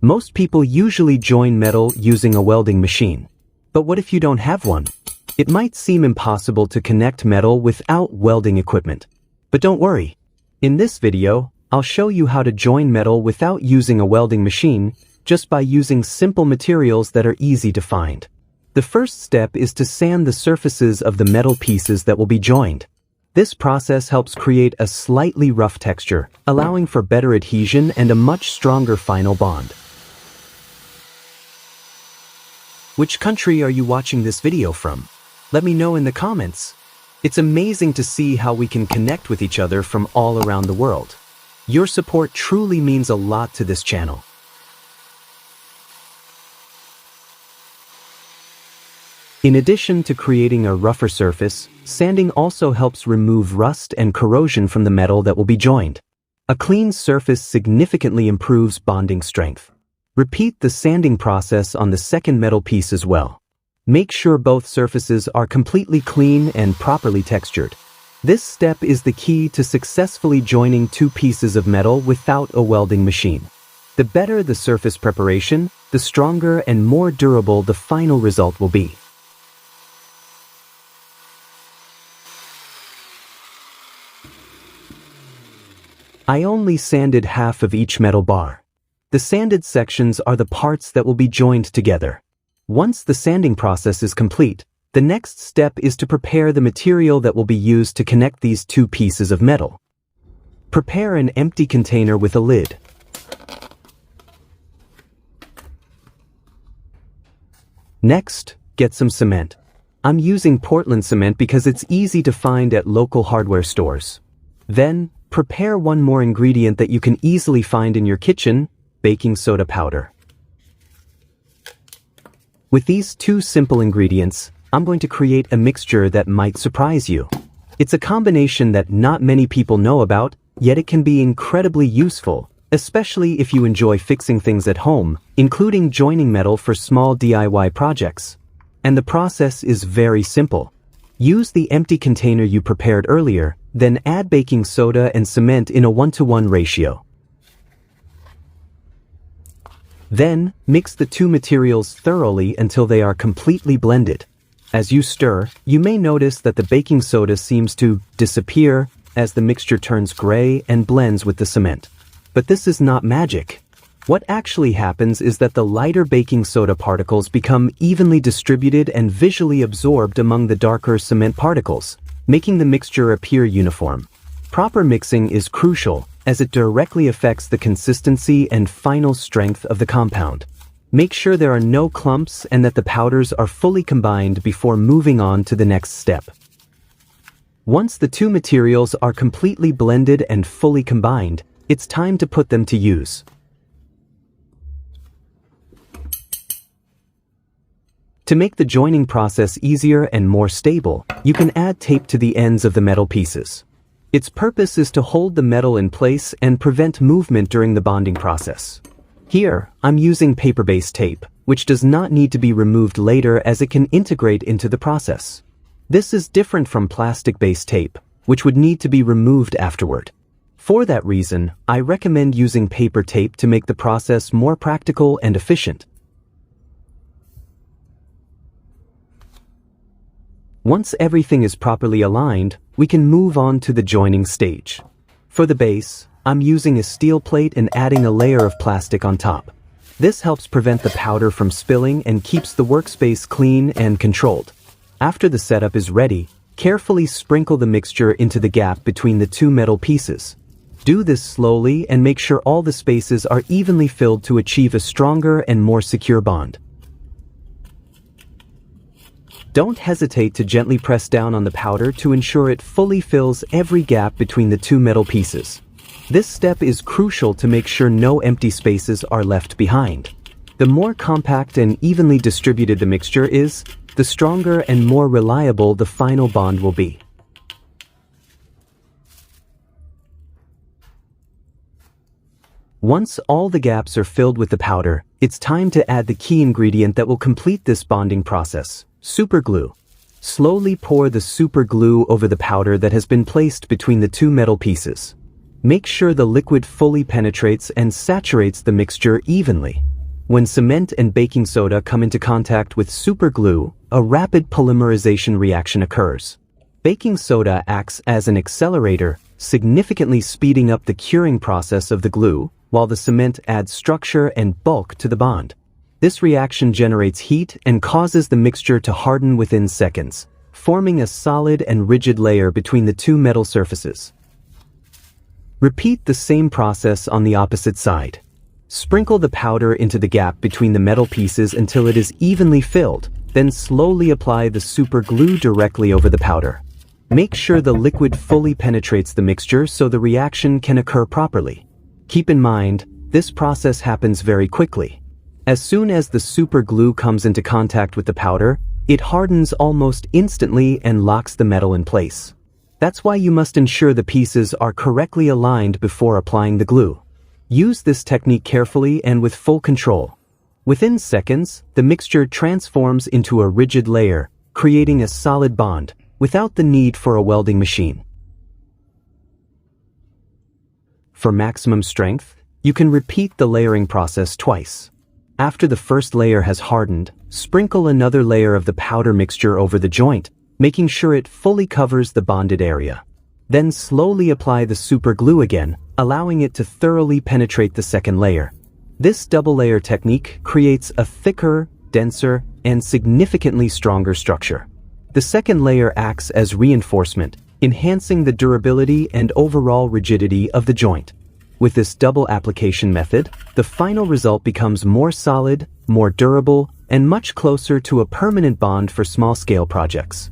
Most people usually join metal using a welding machine. But what if you don't have one? It might seem impossible to connect metal without welding equipment. But don't worry. In this video, I'll show you how to join metal without using a welding machine, just by using simple materials that are easy to find. The first step is to sand the surfaces of the metal pieces that will be joined. This process helps create a slightly rough texture, allowing for better adhesion and a much stronger final bond. Which country are you watching this video from? Let me know in the comments. It's amazing to see how we can connect with each other from all around the world. Your support truly means a lot to this channel. In addition to creating a rougher surface, sanding also helps remove rust and corrosion from the metal that will be joined. A clean surface significantly improves bonding strength. Repeat the sanding process on the second metal piece as well. Make sure both surfaces are completely clean and properly textured. This step is the key to successfully joining two pieces of metal without a welding machine. The better the surface preparation, the stronger and more durable the final result will be. I only sanded half of each metal bar. The sanded sections are the parts that will be joined together. Once the sanding process is complete, the next step is to prepare the material that will be used to connect these two pieces of metal. Prepare an empty container with a lid. Next, get some cement. I'm using Portland cement because it's easy to find at local hardware stores. Then, prepare one more ingredient that you can easily find in your kitchen: baking soda powder. With these two simple ingredients, I'm going to create a mixture that might surprise you. It's a combination that not many people know about, yet it can be incredibly useful, especially if you enjoy fixing things at home, including joining metal for small DIY projects. And the process is very simple. Use the empty container you prepared earlier, then add baking soda and cement in a 1-to-1 ratio. Then, mix the two materials thoroughly until they are completely blended. As you stir, you may notice that the baking soda seems to disappear as the mixture turns gray and blends with the cement. But this is not magic. What actually happens is that the lighter baking soda particles become evenly distributed and visually absorbed among the darker cement particles, making the mixture appear uniform. Proper mixing is crucial, as it directly affects the consistency and final strength of the compound. Make sure there are no clumps and that the powders are fully combined before moving on to the next step. Once the two materials are completely blended and fully combined, it's time to put them to use. To make the joining process easier and more stable, you can add tape to the ends of the metal pieces. Its purpose is to hold the metal in place and prevent movement during the bonding process. Here, I'm using paper-based tape, which does not need to be removed later as it can integrate into the process. This is different from plastic-based tape, which would need to be removed afterward. For that reason, I recommend using paper tape to make the process more practical and efficient. Once everything is properly aligned, we can move on to the joining stage. For the base, I'm using a steel plate and adding a layer of plastic on top. This helps prevent the powder from spilling and keeps the workspace clean and controlled. After the setup is ready, carefully sprinkle the mixture into the gap between the two metal pieces. Do this slowly and make sure all the spaces are evenly filled to achieve a stronger and more secure bond. Don't hesitate to gently press down on the powder to ensure it fully fills every gap between the two metal pieces. This step is crucial to make sure no empty spaces are left behind. The more compact and evenly distributed the mixture is, the stronger and more reliable the final bond will be. Once all the gaps are filled with the powder, it's time to add the key ingredient that will complete this bonding process: super glue. Slowly pour the super glue over the powder that has been placed between the two metal pieces. Make sure the liquid fully penetrates and saturates the mixture evenly. When cement and baking soda come into contact with superglue, a rapid polymerization reaction occurs. Baking soda acts as an accelerator, significantly speeding up the curing process of the glue, while the cement adds structure and bulk to the bond. This reaction generates heat and causes the mixture to harden within seconds, forming a solid and rigid layer between the two metal surfaces. Repeat the same process on the opposite side. Sprinkle the powder into the gap between the metal pieces until it is evenly filled, then slowly apply the super glue directly over the powder. Make sure the liquid fully penetrates the mixture so the reaction can occur properly. Keep in mind, this process happens very quickly. As soon as the super glue comes into contact with the powder, it hardens almost instantly and locks the metal in place. That's why you must ensure the pieces are correctly aligned before applying the glue. Use this technique carefully and with full control. Within seconds, the mixture transforms into a rigid layer, creating a solid bond, without the need for a welding machine. For maximum strength, you can repeat the layering process twice. After the first layer has hardened, sprinkle another layer of the powder mixture over the joint, making sure it fully covers the bonded area. Then slowly apply the super glue again, allowing it to thoroughly penetrate the second layer. This double layer technique creates a thicker, denser, and significantly stronger structure. The second layer acts as reinforcement, enhancing the durability and overall rigidity of the joint. With this double application method, the final result becomes more solid, more durable, and much closer to a permanent bond for small-scale projects.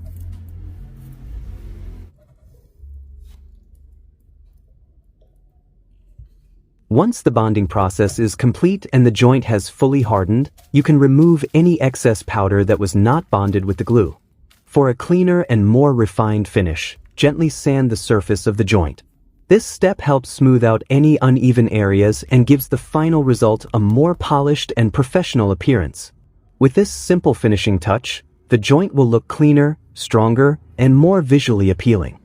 Once the bonding process is complete and the joint has fully hardened, you can remove any excess powder that was not bonded with the glue. For a cleaner and more refined finish, gently sand the surface of the joint. This step helps smooth out any uneven areas and gives the final result a more polished and professional appearance. With this simple finishing touch, the joint will look cleaner, stronger, and more visually appealing.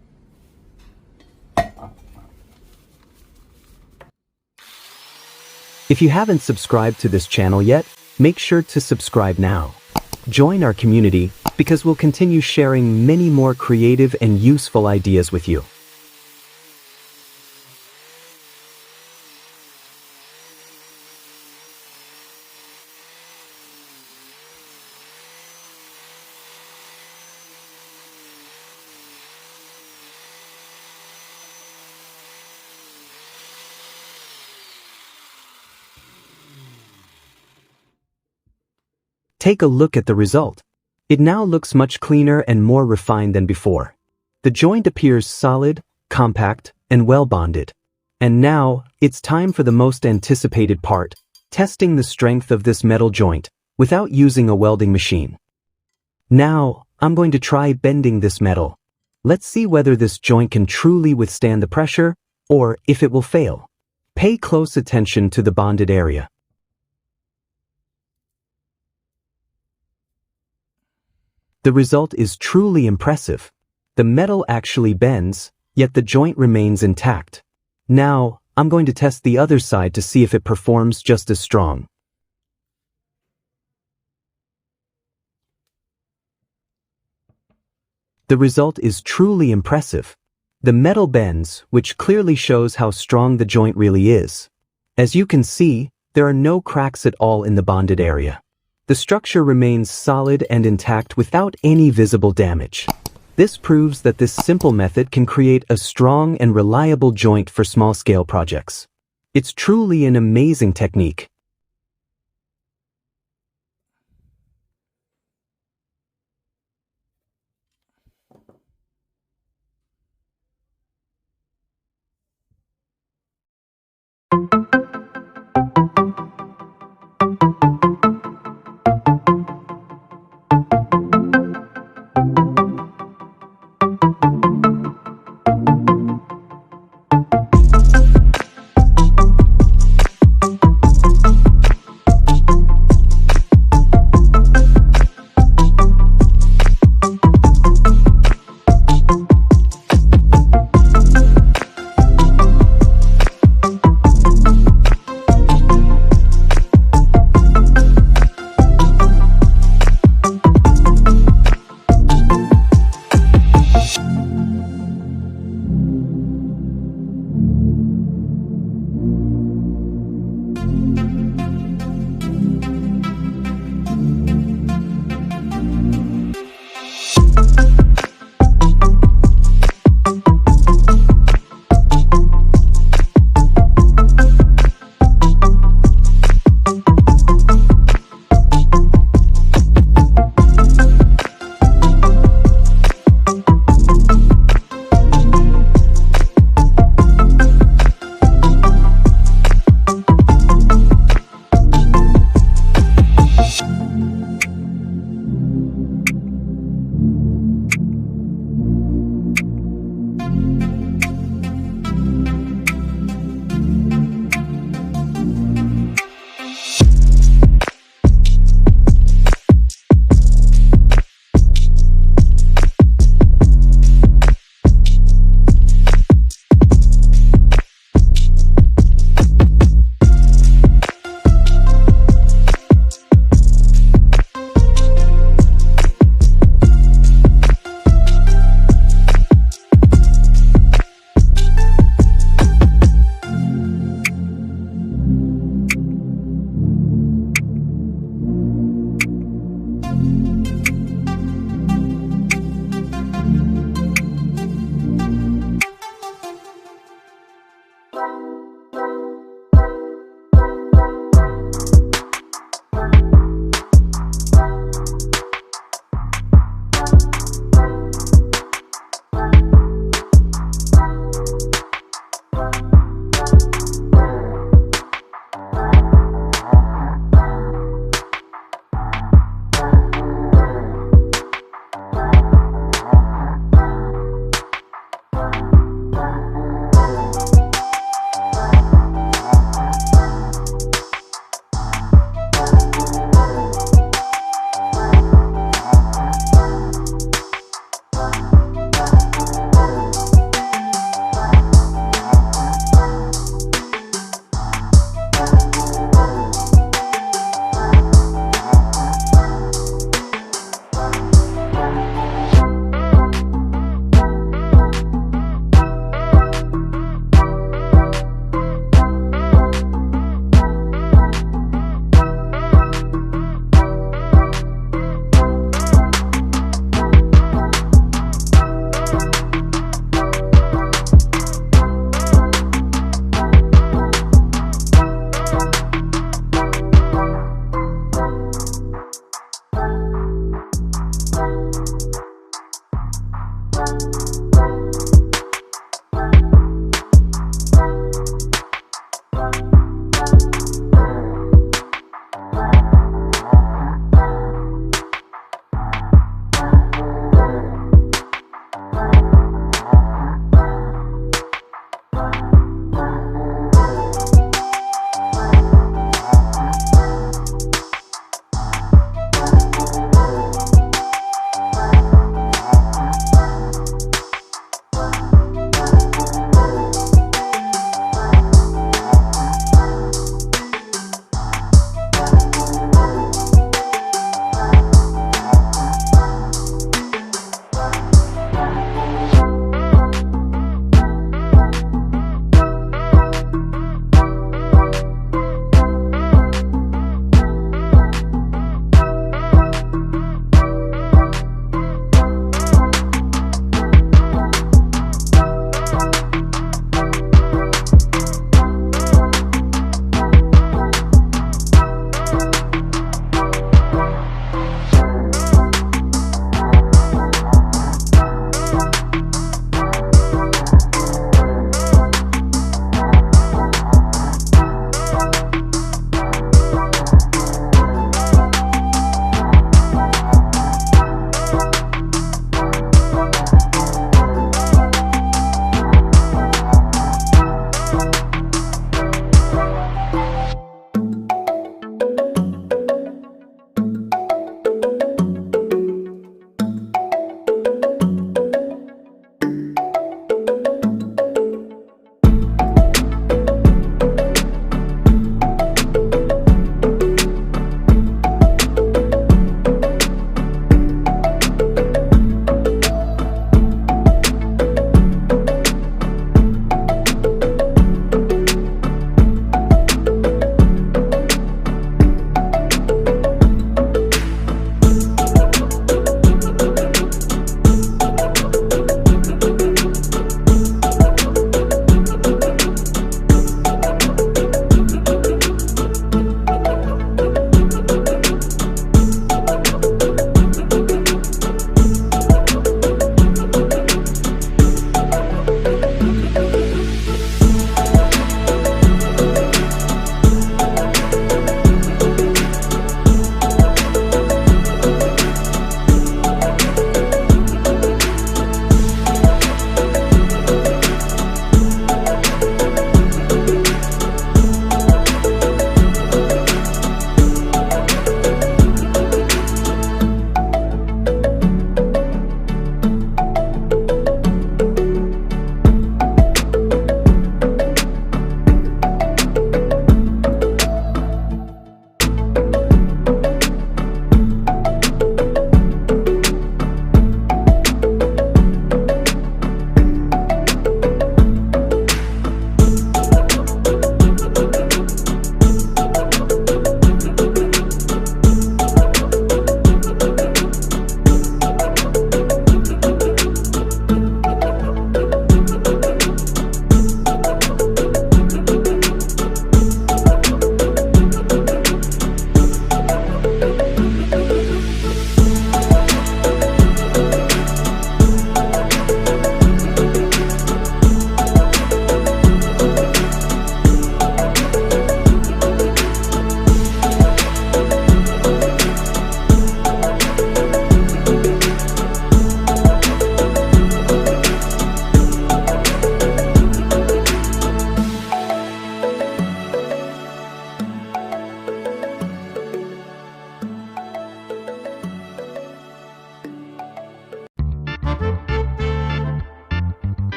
If you haven't subscribed to this channel yet, make sure to subscribe now. Join our community because we'll continue sharing many more creative and useful ideas with you. Take a look at the result. It now looks much cleaner and more refined than before. The joint appears solid, compact, and well bonded. And now, it's time for the most anticipated part, testing the strength of this metal joint without using a welding machine. Now, I'm going to try bending this metal. Let's see whether this joint can truly withstand the pressure, or if it will fail. Pay close attention to the bonded area. The result is truly impressive. The metal actually bends, yet the joint remains intact. Now, I'm going to test the other side to see if it performs just as strong. The result is truly impressive. The metal bends, which clearly shows how strong the joint really is. As you can see, there are no cracks at all in the bonded area. The structure remains solid and intact without any visible damage. This proves that this simple method can create a strong and reliable joint for small-scale projects. It's truly an amazing technique.